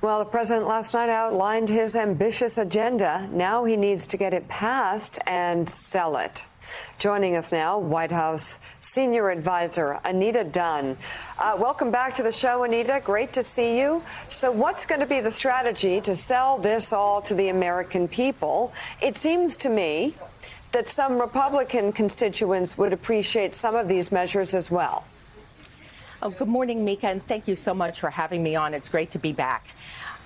Well, the president last night outlined his ambitious agenda. Now he needs to get it passed and sell it. Joining us now, White House senior advisor Anita Dunn. Welcome back to the show, Anita. Great to see you. So what's going to be the strategy to sell this all to the American people? It seems to me that some Republican constituents would appreciate some of these measures as well. Oh, good morning, Mika, and thank you so much for having me on. It's great to be back.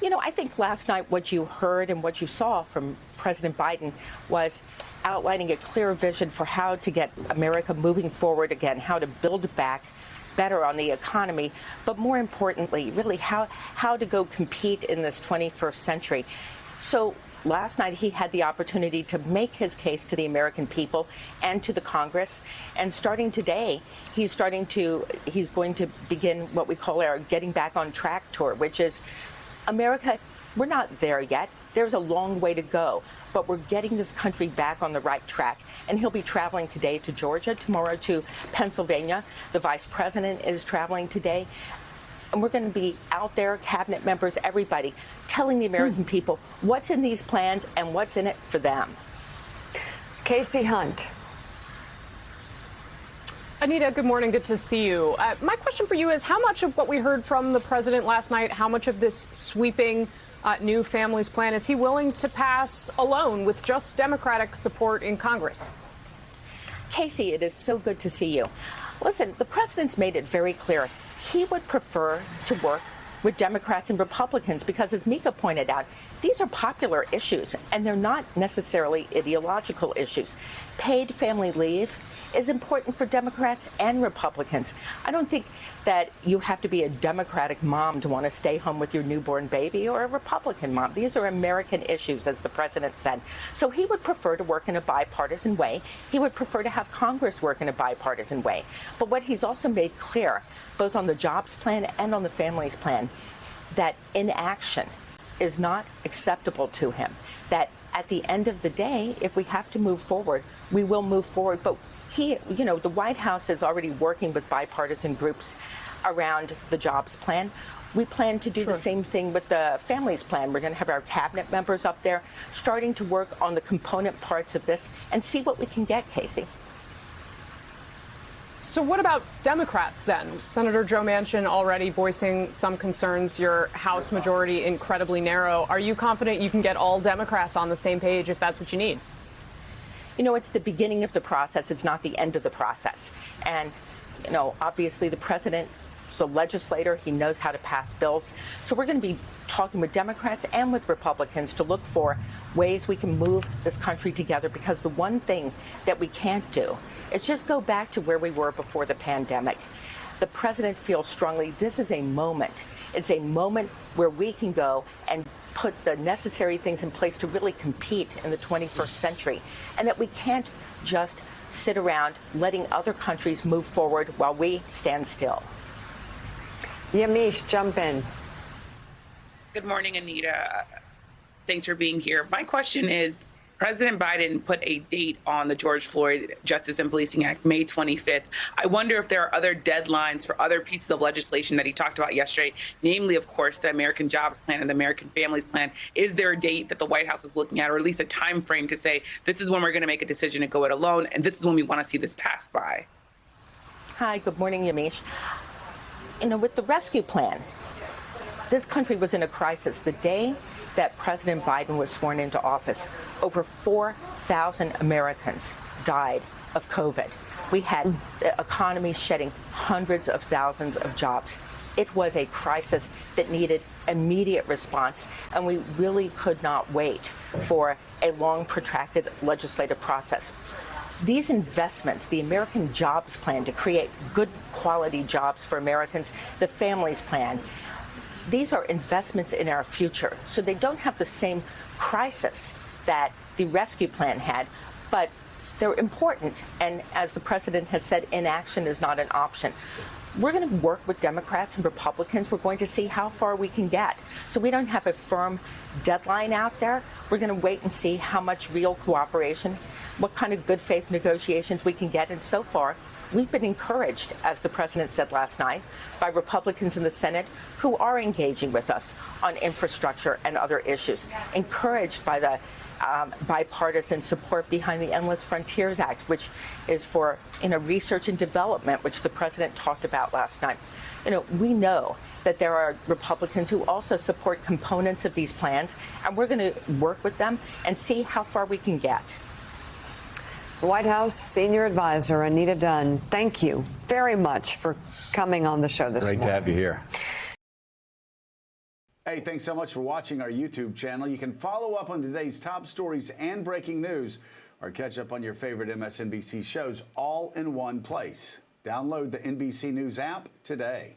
You know, I think last night what you heard and what you saw from President Biden was outlining a clear vision for how to get America moving forward again, how to build back better on the economy, but more importantly, really how to go compete in this 21st century. So last night, he had the opportunity to make his case to the American people and to the Congress. And starting today, he's going to begin what we call our Getting Back on Track tour, which is America, we're not there yet. There's a long way to go, but we're getting this country back on the right track. And he'll be traveling today to Georgia, tomorrow to Pennsylvania. The vice president is traveling today. And we're going to be out there, cabinet members, everybody, telling the American people what's in these plans and what's in it for them. Casey Hunt. Anita, good morning. Good to see you. My question for you is, how much of what we heard from the president last night, how much of this sweeping new families plan is he willing to pass alone with just Democratic support in Congress? Casey, it is so good to see you. Listen, the president's made it very clear he would prefer to work with Democrats and Republicans because, as Mika pointed out, these are popular issues and they're not necessarily ideological issues. Paid family leave is important for Democrats and Republicans. I don't think that you have to be a Democratic mom to want to stay home with your newborn baby or a Republican mom. These are American issues, as the president said. So he would prefer to work in a bipartisan way. He would prefer to have Congress work in a bipartisan way. But what he's also made clear, both on the jobs plan and on the families plan, that inaction is not acceptable to him. That at the end of the day, if we have to move forward, we will move forward. But the White House is already working with bipartisan groups around the jobs plan. We plan to do the same thing with the families plan. We're going to have our cabinet members up there starting to work on the component parts of this and see what we can get, Casey. So what about Democrats then? Senator Joe Manchin already voicing some concerns. Your House majority incredibly narrow. Are you confident you can get all Democrats on the same page if that's what you need? You know, it's the beginning of the process. It's not the end of the process. And, you know, obviously the president is a legislator. He knows how to pass bills. So we're going to be talking with Democrats and with Republicans to look for ways we can move this country together, because the one thing that we can't do is just go back to where we were before the pandemic. The president feels strongly this is a moment. It's a moment where we can go and put the necessary things in place to really compete in the 21st century, and that we can't just sit around letting other countries move forward while we stand still. Yamiche, jump in. Good morning, Anita. Thanks for being here. My question is, President Biden put a date on the George Floyd Justice and Policing Act, May 25th. I wonder if there are other deadlines for other pieces of legislation that he talked about yesterday, namely, of course, the American Jobs Plan and the American Families Plan. Is there a date that the White House is looking at, or at least a time frame to say, this is when we're going to make a decision to go it alone, and this is when we want to see this passed by? Hi, good morning, Yamiche. You know, with the rescue plan, this country was in a crisis. The day that President Biden was sworn into office, over 4,000 Americans died of COVID. We had the economy shedding hundreds of thousands of jobs. It was a crisis that needed immediate response, and we really could not wait for a long, protracted legislative process. These investments, the American Jobs Plan to create good quality jobs for Americans, the Families Plan, these are investments in our future. So they don't have the same crisis that the rescue plan had, but they're important. And as the president has said, inaction is not an option. We're going to work with Democrats and Republicans. We're going to see how far we can get. So we don't have a firm deadline out there. We're going to wait and see how much real cooperation what kind of good faith negotiations we can get. And so far, we've been encouraged, as the president said last night, by Republicans in the Senate who are engaging with us on infrastructure and other issues, encouraged by the bipartisan support behind the Endless Frontiers Act, which is for research and development, which the president talked about last night. We know that there are Republicans who also support components of these plans, and we're going to work with them and see how far we can get. White House senior advisor Anita Dunn, thank you very much for coming on the show this morning. Great to have you here. Hey, thanks so much for watching our YouTube channel. You can follow up on today's top stories and breaking news, or catch up on your favorite MSNBC shows all in one place. Download the NBC News app today.